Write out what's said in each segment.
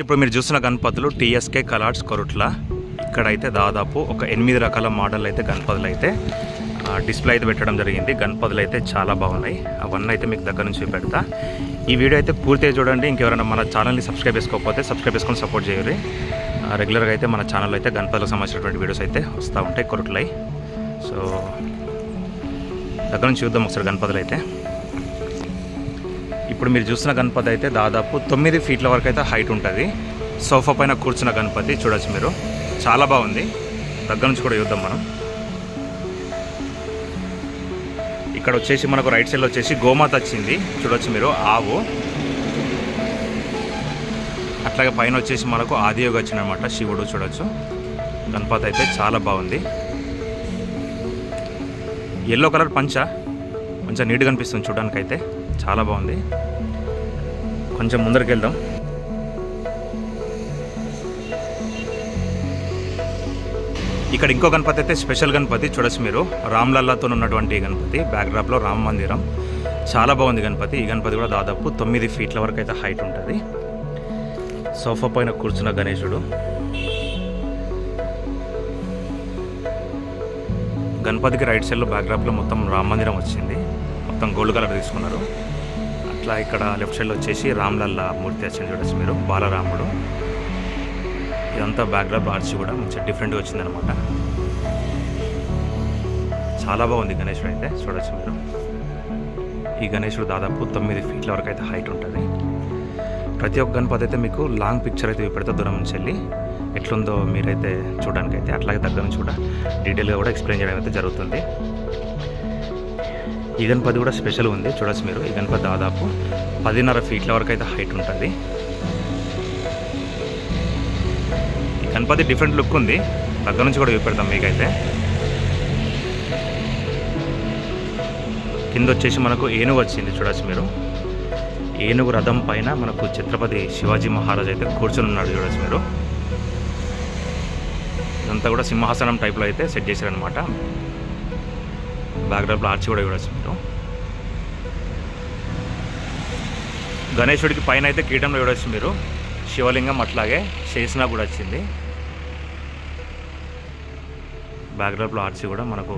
ఇప్పుడు మీరు చూసిన గణపతులు టీఎస్కే కలార్స్ కొరుట్ల. ఇక్కడైతే దాదాపు ఒక 8 రకాల మోడల్ అయితే గణపతులు అయితే డిస్ప్లే అయితే పెట్టడం జరిగింది. గణపతులు అయితే చాలా బాగున్నాయి. అవన్నీ అయితే మీకు దగ్గర నుంచి పెడతా. ఈ వీడియో అయితే పూర్తిగా చూడండి. ఇంకెవరైనా మన ఛానల్ని సబ్స్క్రైబ్ చేసుకోకపోతే సబ్స్క్రైబ్ చేసుకొని సపోర్ట్ చేయాలి. రెగ్యులర్గా అయితే మన ఛానల్లో అయితే గణపతులకు సంబంధించినటువంటి వీడియోస్ అయితే వస్తూ ఉంటాయి కొరుట్లై. సో దగ్గర నుంచి చూద్దాం ఒకసారి గణపతులు అయితే. ఇప్పుడు మీరు చూస్తున్న గణపతి అయితే దాదాపు 9 ఫీట్ల వరకు అయితే హైట్ ఉంటుంది. సోఫా పైన కూర్చున్న గణపతి చూడొచ్చు మీరు, చాలా బాగుంది. దగ్గర నుంచి కూడా చూద్దాం మనం. ఇక్కడ వచ్చేసి మనకు రైట్ సైడ్లో వచ్చేసి గోమాత వచ్చింది చూడొచ్చు మీరు, ఆవు. అట్లాగే పైన వచ్చేసి మనకు ఆదియోగి వచ్చిందనమాట, శివుడు చూడొచ్చు. గణపతి అయితే చాలా బాగుంది. ఎల్లో కలర్ పంచ కొంచెం నీట్గా కనిపిస్తుంది చూడడానికి, అయితే చాలా బాగుంది. కొంచెం ముందరికి వెళ్దాం. ఇక్కడ ఇంకో గణపతి అయితే స్పెషల్ గణపతి చూడొచ్చు మీరు, రామ్లల్లాతో ఉన్నటువంటి గణపతి. బ్యాక్డ్రాప్లో రామ మందిరం, చాలా బాగుంది గణపతి. ఈ గణపతి కూడా దాదాపు 9 ఫీట్ల వరకు అయితే హైట్ ఉంటుంది. సోఫా పైన కూర్చున్న గణేశుడు. గణపతికి రైట్ సైడ్లో బ్యాక్డ్రాప్లో మొత్తం రామ మందిరం వచ్చింది, మొత్తం గోల్డ్ కలర్ తీసుకున్నారు. అట్లా ఇక్కడ లెఫ్ట్ సైడ్లో వచ్చేసి రామ్లల్లా మూర్తి వచ్చింది చూడొచ్చు మీరు, బాలరాముడు. ఇదంతా బ్యాక్డ్రాప్ ఆర్చి కూడా మంచి డిఫరెంట్గా వచ్చిందనమాట. చాలా బాగుంది గణేశుడు అయితే చూడొచ్చు మీరు. ఈ గణేశుడు దాదాపు 9 ఫీట్ల వరకు అయితే హైట్ ఉంటుంది. ప్రతి ఒక్క గణపతి అయితే మీకు లాంగ్ పిక్చర్ అయితే పెడితే దూరం నుంచి వెళ్ళి ఎట్లుందో మీరైతే చూడడానికి అయితే, అట్లాగే దగ్గర నుంచి కూడా డీటెయిల్గా కూడా ఎక్స్ప్లెయిన్ చేయడం అయితే జరుగుతుంది. ఈ గణపతి కూడా స్పెషల్ ఉంది చూడొచ్చు మీరు. ఈ గణపతి దాదాపు 10.5 ఫీట్ల వరకు అయితే హైట్ ఉంటుంది. ఈ గణపతి డిఫరెంట్ లుక్ ఉంది, దగ్గర నుంచి కూడా చూపెడతాం మీకైతే. కింద వచ్చేసి మనకు ఏనుగు వచ్చింది చూడొచ్చు మీరు. ఏనుగు రథం పైన మనకు ఛత్రపతి శివాజీ మహారాజ్ అయితే కూర్చొని ఉన్నాడు చూడొచ్చు మీరు. ఇదంతా కూడా సింహాసనం టైప్లో అయితే సెట్ చేశారనమాట. బ్యాక్డ్రాప్లో ఆర్చి కూడా చూడొచ్చు మీరు. గణేశుడికి పైన అయితే కిరీటంలో చూడొచ్చు మీరు, శివలింగం అట్లాగే శేషనాగ్ కూడా వచ్చింది. బ్యాక్డ్రాప్లో ఆర్చి కూడా మనకు,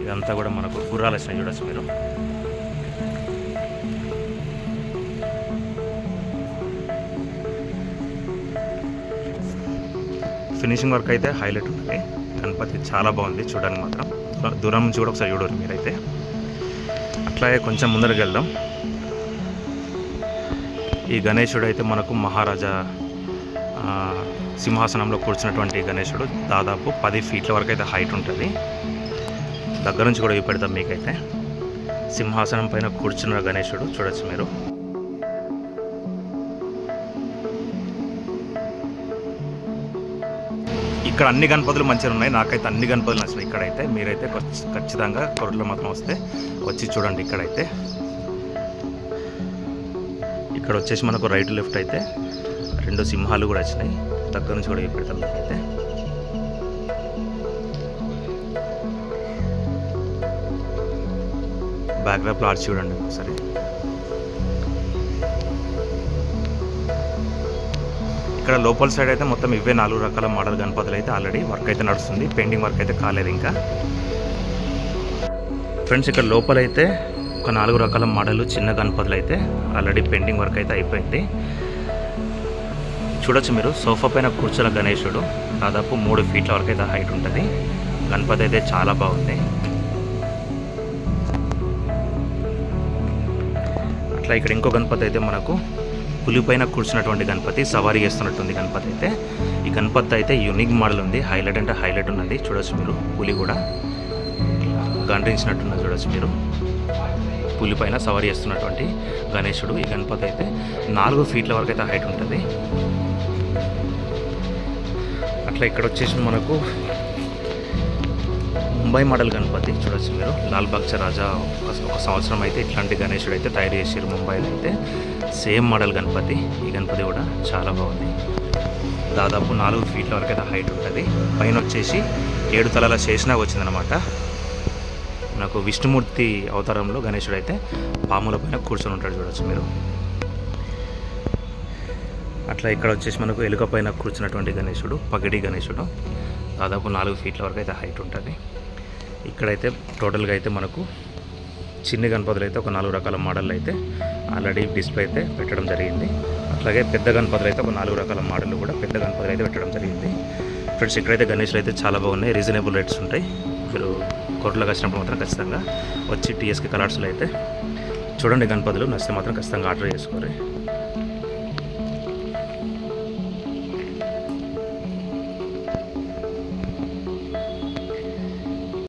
ఇదంతా కూడా మనకు గుర్రాలు వచ్చినాయి చూడొచ్చు మీరు. ఫినిషింగ్ వర్క్ అయితే హైలైట్ ఉంటుంది. గణపతి చాలా బాగుంది చూడడానికి మాత్రం. దూరం నుంచి కూడా ఒకసారి చూడరు మీరైతే. అట్లాగే కొంచెం ముందరికి వెళ్దాం. ఈ గణేశుడు అయితే మనకు మహారాజా సింహాసనంలో కూర్చున్నటువంటి గణేశుడు దాదాపు 10 ఫీట్ల వరకు అయితే హైట్ ఉంటుంది. దగ్గర నుంచి కూడా చూపెడతాం మీకైతే. సింహాసనం పైన కూర్చున్న గణేశుడు చూడొచ్చు మీరు. ఇక్కడ అన్ని గణపతులు మంచిగా ఉన్నాయి, నాకైతే అన్ని గణపతులు నచ్చినాయి. ఇక్కడైతే మీరైతే ఖచ్చితంగా కొరట్లో మాత్రం వస్తే వచ్చి చూడండి. ఇక్కడైతే ఇక్కడ వచ్చేసి మనకు రైట్ లెఫ్ట్ అయితే 2 సింహాలు కూడా వచ్చినాయి. దగ్గర నుంచి కూడా పెడతాం మీకైతే. బ్యాక్డ్రాప్లో ఆర్చి చూడండి ఒకసారి. ఇక్కడ లోపల సైడ్ అయితే మొత్తం ఇవే 4 రకాల మోడల్ గణపతులు అయితే ఆల్రెడీ వర్క్ అయితే నడుస్తుంది. పెయింటింగ్ వర్క్ అయితే కాలేదు ఇంకా. ఫ్రెండ్స్ ఇక్కడ లోపలైతే ఒక 4 రకాల మోడల్ చిన్న గణపతులు అయితే ఆల్రెడీ పెయింటింగ్ వర్క్ అయితే అయిపోయింది. చూడొచ్చు మీరు, సోఫా పైన కూర్చున్న గణేశుడు దాదాపు 3 ఫీట్ల వరకు అయితే హైట్ ఉంటుంది. గణపతి అయితే చాలా బాగుంది. అట్లా ఇక్కడ ఇంకో గణపతి అయితే మనకు పులి పైన కూర్చున్నటువంటి గణపతి, సవారీ చేస్తున్నట్టుంది గణపతి అయితే. ఈ గణపతి అయితే యూనిక్ మోడల్ ఉంది, హైలైట్ అంటే హైలైట్ ఉన్నది. చూడొచ్చు మీరు, పులి కూడా గండ్రించినట్టున్నది చూడొచ్చు మీరు. పులి పైన సవారీ చేస్తున్నటువంటి గణేశుడు. ఈ గణపతి అయితే 4 ఫీట్ల వరకు అయితే హైట్ ఉంటుంది. అట్లా ఇక్కడ వచ్చేసి మనకు ముంబై మోడల్ గణపతి చూడొచ్చు మీరు. లాల్ బాగ్చా రాజా ఒక సంవత్సరం అయితే ఇట్లాంటి గణేశుడు అయితే తయారు చేసారు ముంబైలో అయితే. Same model Ganapati. ఈ గణపతి కూడా చాలా బాగుంది. దాదాపు 4 ఫీట్ల వరకు అయితే హైట్ ఉంటుంది. పైన వచ్చేసి 7 తలల శేషనాగ్ వచ్చిందనమాట. నాకు విష్ణుమూర్తి అవతారంలో గణేశుడు అయితే పాముల పైన కూర్చొని ఉంటాడు చూడొచ్చు మీరు. అట్లా ఇక్కడ వచ్చేసి మనకు ఎలుక పైన కూర్చున్నటువంటి గణేశుడు, పగిడి గణేశుడు, దాదాపు 4 ఫీట్ల వరకు అయితే హైట్ ఉంటుంది. ఇక్కడైతే టోటల్గా అయితే మనకు చిన్న గణపతులు అయితే ఒక 4 రకాల మోడల్ అయితే ఆల్రెడీ డిస్ప్లే అయితే పెట్టడం జరిగింది. అట్లాగే పెద్ద గణపతులు అయితే ఒక 4 రకాల మోడల్ కూడా పెద్ద గణపతులు అయితే పెట్టడం జరిగింది. ఫ్రెండ్స్ ఇక్కడైతే గణేష్లు అయితే చాలా బాగున్నాయి, రీజనబుల్ రేట్స్ ఉంటాయి. మీరు కోట్లోకి వచ్చినప్పుడు మాత్రం ఖచ్చితంగా వచ్చి టీఎస్కే కలర్స్లో అయితే చూడండి గణపతులు, నచ్చితే మాత్రం ఖచ్చితంగా ఆర్డర్ చేసుకోండి.